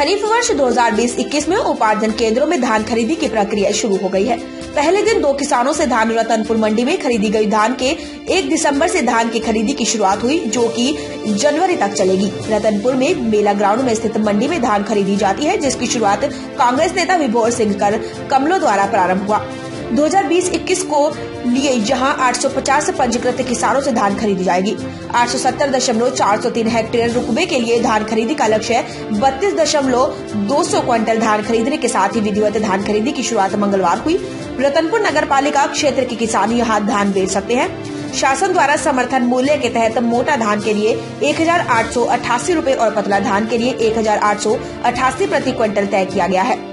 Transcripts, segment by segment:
खरीफ वर्ष 2020-21 में उपार्जन केंद्रों में धान खरीदी की प्रक्रिया शुरू हो गई है। पहले दिन 2 किसानों से धान रतनपुर मंडी में खरीदी गई धान के 1 दिसंबर से धान की खरीदी की शुरुआत हुई, जो कि जनवरी तक चलेगी। रतनपुर में मेला ग्राउंड में स्थित मंडी में धान खरीदी जाती है, जिसकी शुरुआत कांग्रेस नेता विभोर सिंह कमलों द्वारा प्रारंभ हुआ। 2020-21 को लिए जहां 850 पंजीकृत किसानों से धान खरीदी जाएगी। 870.403 हेक्टेयर रुकबे के लिए धान खरीदी का लक्ष्य है। 32.200 क्विंटल धान खरीदने के साथ ही विधिवत धान खरीदी की शुरुआत मंगलवार हुई। रतनपुर नगर पालिका क्षेत्र के किसान यहाँ धान बेच सकते हैं। शासन द्वारा समर्थन मूल्य के तहत मोटा धान के लिए 1888 रूपए और पतला धान के लिए 1888 प्रति क्विंटल तय किया गया है।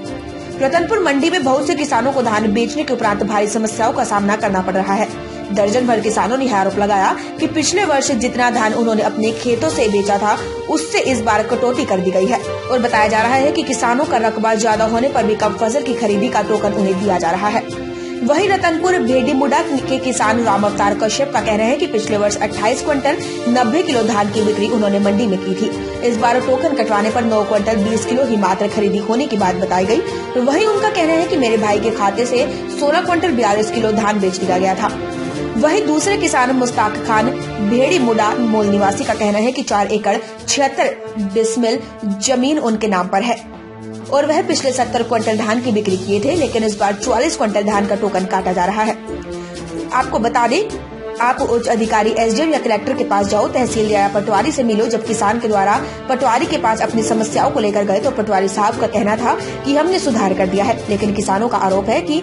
रतनपुर मंडी में बहुत से किसानों को धान बेचने के उपरांत भारी समस्याओं का सामना करना पड़ रहा है। दर्जन भर किसानों ने आरोप लगाया कि पिछले वर्ष जितना धान उन्होंने अपने खेतों से बेचा था, उससे इस बार कटौती कर दी गई है और बताया जा रहा है कि किसानों का रकबा ज्यादा होने पर भी कम फसल की खरीदी का टोकन उन्हें दिया जा रहा है। वहीं रतनपुर भेड़ीमुड़ा के किसान राम अवतार कश्यप का कहना है कि पिछले वर्ष 28 क्विंटल 90 किलो धान की बिक्री उन्होंने मंडी में की थी। इस बार टोकन कटवाने पर 9 क्विंटल 20 किलो ही मात्र खरीदी होने की बात बताई गई। तो वहीं उनका कहना है कि मेरे भाई के खाते से 16 क्विंटल 42 किलो धान बेच दिया गया था। वहीं दूसरे किसान मुश्ताक खान भेड़ीमुड़ा मूल निवासी का कहना है कि 4 एकड़ 76 डिसमिल जमीन उनके नाम पर है और वह पिछले 70 क्विंटल धान की बिक्री किए थे, लेकिन इस बार 44 क्विंटल धान का टोकन काटा जा रहा है। आपको बता दें, आप उच्च अधिकारी एसडीएम या कलेक्टर के पास जाओ, तहसील या पटवारी से मिलो। जब किसान के द्वारा पटवारी के पास अपनी समस्याओं को लेकर गए तो पटवारी साहब का कहना था कि हमने सुधार कर दिया है, लेकिन किसानों का आरोप है कि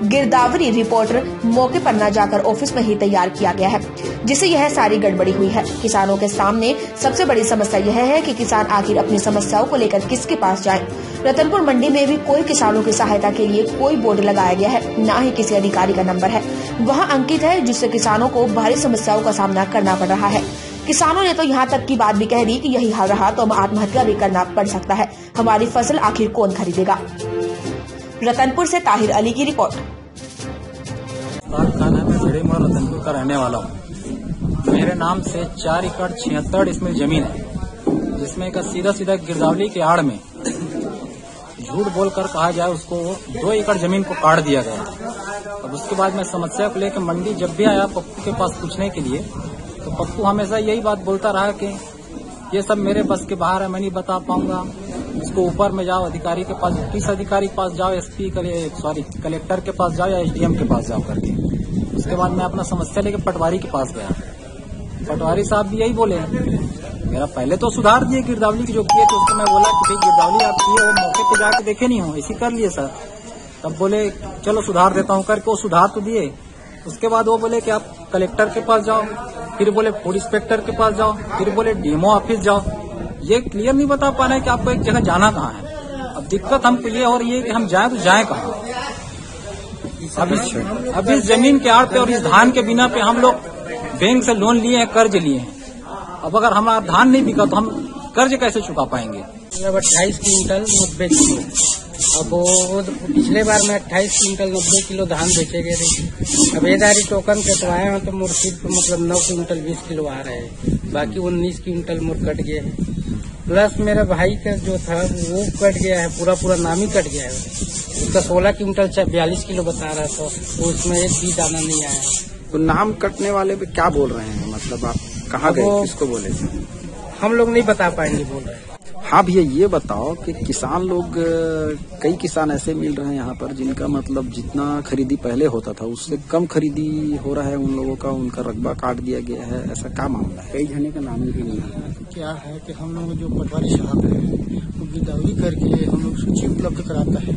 गिरदावरी रिपोर्ट मौके पर न जाकर ऑफिस में ही तैयार किया गया है, जिससे यह सारी गड़बड़ी हुई है। किसानों के सामने सबसे बड़ी समस्या यह है कि किसान आखिर अपनी समस्याओं को लेकर किसके पास जाए। रतनपुर मंडी में भी कोई किसानों की सहायता के लिए कोई बोर्ड लगाया गया है, न ही किसी अधिकारी का नंबर है वहाँ अंकित है, जिससे किसानों को भारी समस्याओं का सामना करना पड़ रहा है। किसानों ने तो यहाँ तक की बात भी कह दी कि यही हाल रहा तो हम आत्महत्या भी करना पड़ सकता है। हमारी फसल आखिर कौन खरीदेगा। रतनपुर से ताहिर अली की रिपोर्ट। खाना में भेड़ीमुड़ा रतनपुर का रहने वाला हूँ। मेरे नाम से 4 एकड़ 76 इसमें जमीन है, जिसमें का सीधा गिरदावली के आड़ में झूठ बोलकर कहा जाए उसको 2 एकड़ जमीन को काट दिया गया। अब उसके बाद मैं समस्या को लेकर मंडी जब भी आया पप्पू के पास पूछने के लिए, तो पप्पू हमेशा यही बात बोलता रहा कि ये सब मेरे बस के बाहर है, मैं नहीं बता पाऊंगा। इसको ऊपर में जाओ, अधिकारी के पास, किस अधिकारी के पास जाओ, कलेक्टर के पास जाओ या एसडीएम के पास जाओ करके। उसके बाद मैं अपना समस्या लेकर पटवारी के पास गया। पटवारी साहब भी यही बोले, मेरा पहले तो सुधार दिए गिरदावली की जो किए थे, उसको मैं बोला कि भाई गिरदावली आप किए वो मौके पे जाके देखे नहीं हो, ऐसे कर लिए सर। तब बोले चलो सुधार देता हूँ करके वो सुधार तो दिए। उसके बाद वो बोले कि आप कलेक्टर के पास जाओ, फिर बोले फूड इंस्पेक्टर के पास जाओ, फिर बोले डीएमओ ऑफिस जाओ। ये क्लियर नहीं बता पा रहे कि आपको एक जगह जाना कहाँ है। अब दिक्कत हमको ये हो रही है कि हम जाएं तो जाएं कहाँ। अब इस जमीन के आड़ पे और इस धान के बिना पे हम लोग बैंक से लोन लिए हैं, कर्ज लिए हैं। अब अगर हमारा धान नहीं बिका तो हम कर्ज कैसे चुका पाएंगे। 28 क्विंटल 90 किलो। अब वो पिछले बार में 28 क्विंटल 90 किलो धान बेचे गए थे। अब एदारी टोकन कटवाए हैं तो मोर सिर्फ मतलब 9 क्विंटल 20 किलो आ रहे हैं, बाकी 19 क्विंटल मोर कट गए हैं। प्लस मेरे भाई का जो था वो कट गया है, पूरा नाम ही कट गया है। उसका 16 क्विंटल 42 किलो बता रहा था, तो उसमें एक भी दाना नहीं आया। तो नाम कटने वाले पे क्या बोल रहे हैं, मतलब आप कहाँ गए, किसको बोले थे? हम लोग नहीं बता पाएंगे बोल रहे हैं। हाँ भैया ये बताओ कि किसान लोग, कई किसान ऐसे मिल रहे हैं यहाँ पर जिनका मतलब जितना खरीदी पहले होता था उससे कम खरीदी हो रहा है उन लोगों का, उनका रकबा काट दिया गया है, ऐसा क्या मामला है? कई जने का नाम भी नहीं है। क्या है कि हम लोग जो पटवारी साहब है वो गिरदावरी करके हम लोग सूची उपलब्ध कराता है,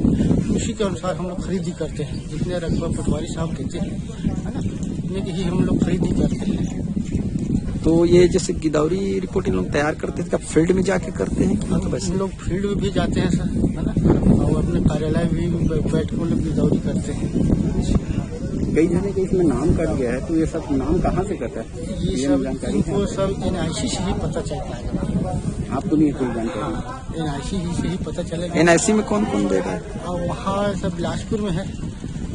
उसी के अनुसार हम लोग खरीदी करते हैं। जितने रकबा पटवारी साहब देते हैं, है ना, इतने की ही हम लोग खरीदी करते हैं। तो ये जैसे गिरदावरी रिपोर्ट इन लोग तैयार करते हैं, फील्ड में जाके करते हैं? हाँ, तो हम लोग फील्ड में भी जाते हैं सर, है ना, और अपने कार्यालय भी बैठ कर लोग गिरदावरी करते हैं। कई जने के इसमें नाम कट गया है, तो ये सब नाम कहाँ से कटा है? ये सब इनको सब NIC से ही पता चलता है। आपको नहीं कोई जानकारी? NIC से ही पता चलेगा। NIC में कौन कौन दे रहा है? वहाँ सब बिलासपुर में है,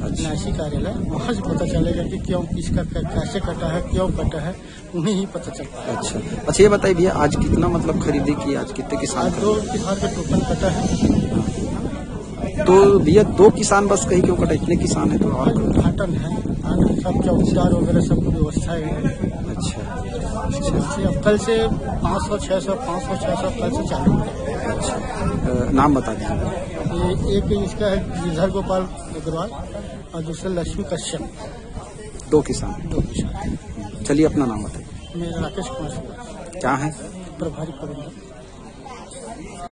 NIC कार्यालय, वहाँ से पता चलेगा कि क्यों किसका कैसे कटा है, क्यों कटा है, उन्हें ही पता चल पाएगा। अच्छा ये बताइए भैया, आज कितना मतलब खरीदी की, आज कितने किसान? आज 2 किसान का टोकन कटा है। तो भैया 2 किसान बस कहीं क्यों कटा, इतने किसान है तो? और उद्घाटन है, आगे सब चौकीदार वगैरह सब व्यवस्था है। अच्छा अब कल से 500, 600, 500, 600 कल से चालू है। अच्छा नाम बता दीजिए। एक इसका है गिरधर गोपाल अग्रवाल और दूसरा लक्ष्मी कश्यप। 2 किसान। 2 किसान। चलिए अपना नाम बताइए। मेरा राकेश कुमार क्या है? प्रभारी प्रबंधक।